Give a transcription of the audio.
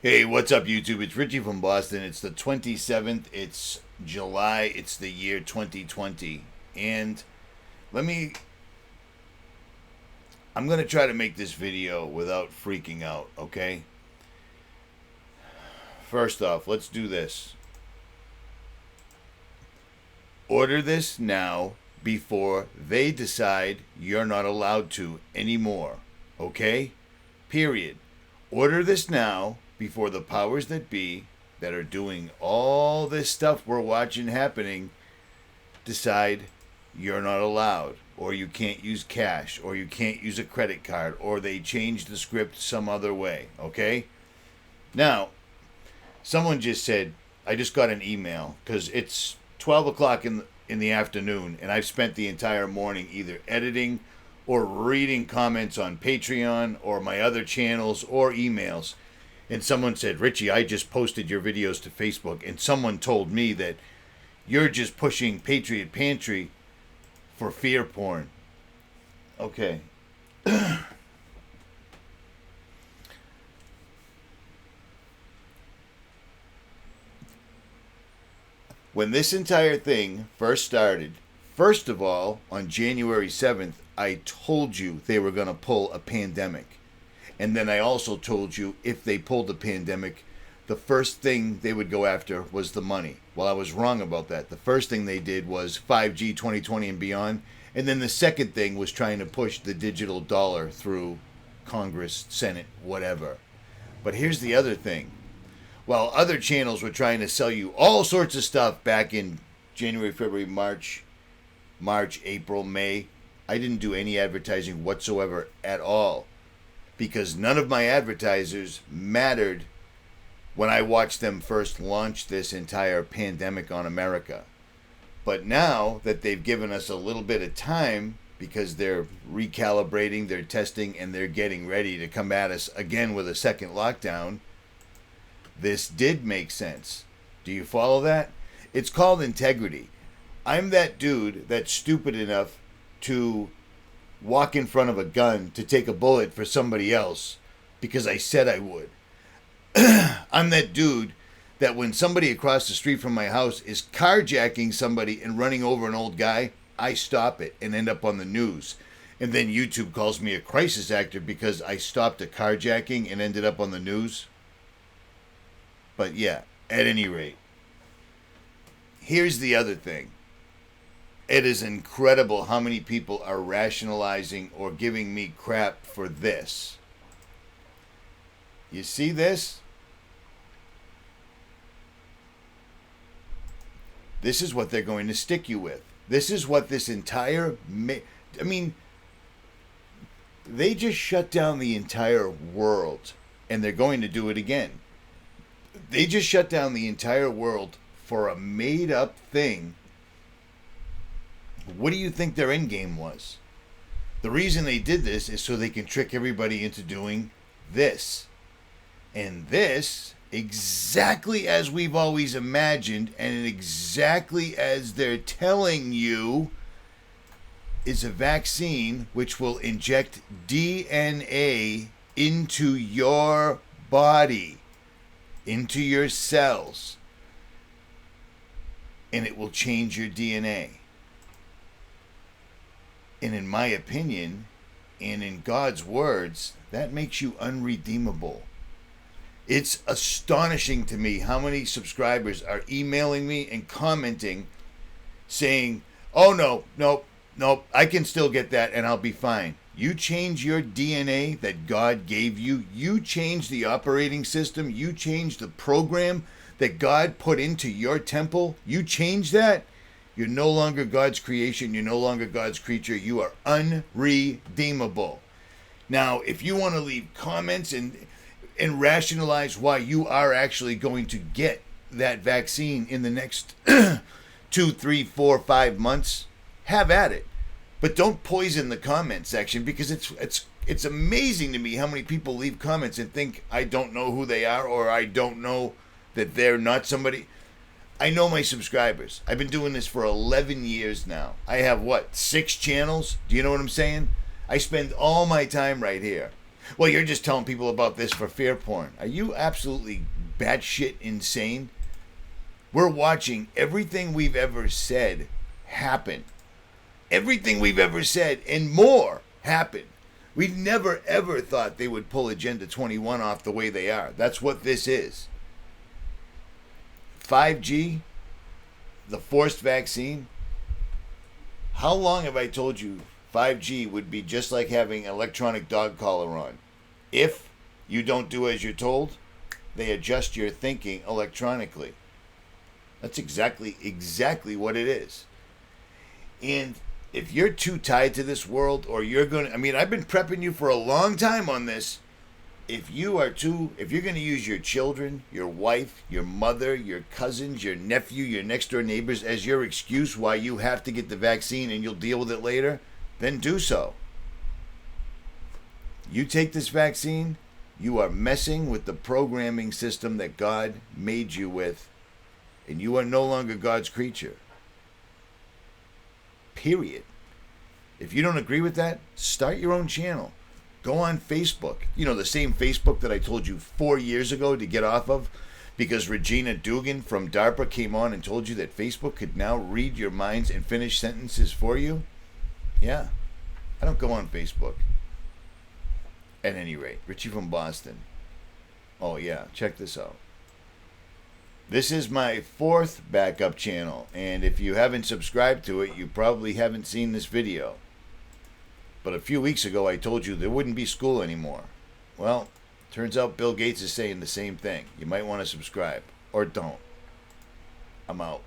Hey, what's up, YouTube? It's Richie from Boston. It's the 27th. It's July. It's the year 2020. And let me. I'm going to try to make this video without freaking out, okay? First off, let's do this. Order this now before they decide you're not allowed to anymore, okay? Period. Order this now before the powers that be that are doing all this stuff we're watching happening decide you're not allowed, or you can't use cash, or you can't use a credit card, or they change the script some other way, okay? Now, someone just said, I just got an email because it's 12 o'clock in the afternoon, and I've spent the entire morning either editing or reading comments on Patreon or my other channels or emails. And someone said, Richie, I just posted your videos to Facebook, and someone told me that you're just pushing Patriot Pantry for fear porn. Okay. When this entire thing first started, first of all, on January 7th, I told you they were going to pull a pandemic. And then I also told you if they pulled the pandemic, the first thing they would go after was the money. Well, I was wrong about that. The first thing they did was 5G 2020 and beyond. And then the second thing was trying to push the digital dollar through Congress, Senate, whatever. But here's the other thing. While other channels were trying to sell you all sorts of stuff back in January, February, March, April, May, I didn't do any advertising whatsoever at all, because none of my advertisers mattered when I watched them first launch this entire pandemic on America. But now that they've given us a little bit of time, because they're recalibrating, they're testing, and they're getting ready to come at us again with a second lockdown, this did make sense. Do you follow that? It's called integrity. I'm that dude that's stupid enough to walk in front of a gun to take a bullet for somebody else because I said I would. I'm that dude that when somebody across the street from my house is carjacking somebody and running over an old guy, I stop it and end up on the news. And then YouTube calls me a crisis actor because I stopped a carjacking and ended up on the news. But yeah, at any rate, here's the other thing. It is incredible how many people are rationalizing or giving me crap for this. You see this? This is what they're going to stick you with. This is what this entire... they just shut down the entire world, and they're going to do it again. They just shut down the entire world for a made-up thing. What do you think their end game was? The reason they did this is so they can trick everybody into doing this. And this, exactly as we've always imagined, and exactly as they're telling you, is a vaccine which will inject DNA into your body, into your cells, and it will change your DNA. And in my opinion, and in God's words, that makes you unredeemable. It's astonishing to me how many subscribers are emailing me and commenting saying, oh no, I can still get that and I'll be fine. You change your DNA that God gave you. You change the operating system. You change the program that God put into your temple. You change that. You're no longer God's creation. You're no longer God's creature. You are unredeemable. Now, if you want to leave comments and rationalize why you are actually going to get that vaccine in the next 2, 3, 4, 5 months, have at it. But don't poison the comment section, because it's amazing to me how many people leave comments and think I don't know who they are, or I don't know that they're not somebody. I know my subscribers. I've been doing this for 11 years now. I have 6 channels? Do you know what I'm saying? I spend all my time right here. Well, you're just telling people about this for fear porn. Are you absolutely batshit insane? We're watching everything we've ever said happen. Everything we've ever said and more happen. We never ever thought they would pull Agenda 21 off the way they are. That's what this is. 5G, the forced vaccine. How long have I told you 5G would be just like having electronic dog collar on? If you don't do as you're told, they adjust your thinking electronically. That's exactly what it is. And if you're too tied to this world, or you're going to, I mean, I've been prepping you for a long time on this. If you're going to use your children, your wife, your mother, your cousins, your nephew, your next door neighbors as your excuse why you have to get the vaccine and you'll deal with it later, then do so. You take this vaccine, you are messing with the programming system that God made you with, and you are no longer God's creature. Period. If you don't agree with that, start your own channel. Go on Facebook. You know, the same Facebook that I told you 4 years ago to get off of, because Regina Dugan from DARPA came on and told you that Facebook could now read your minds and finish sentences for you. Yeah, I don't go on Facebook. At any rate, Richie from Boston. Oh yeah, check this out. This is my 4th backup channel, and if you haven't subscribed to it, you probably haven't seen this video. But a few weeks ago I told you there wouldn't be school anymore. Well, turns out Bill Gates is saying the same thing. You might want to subscribe, or don't. I'm out.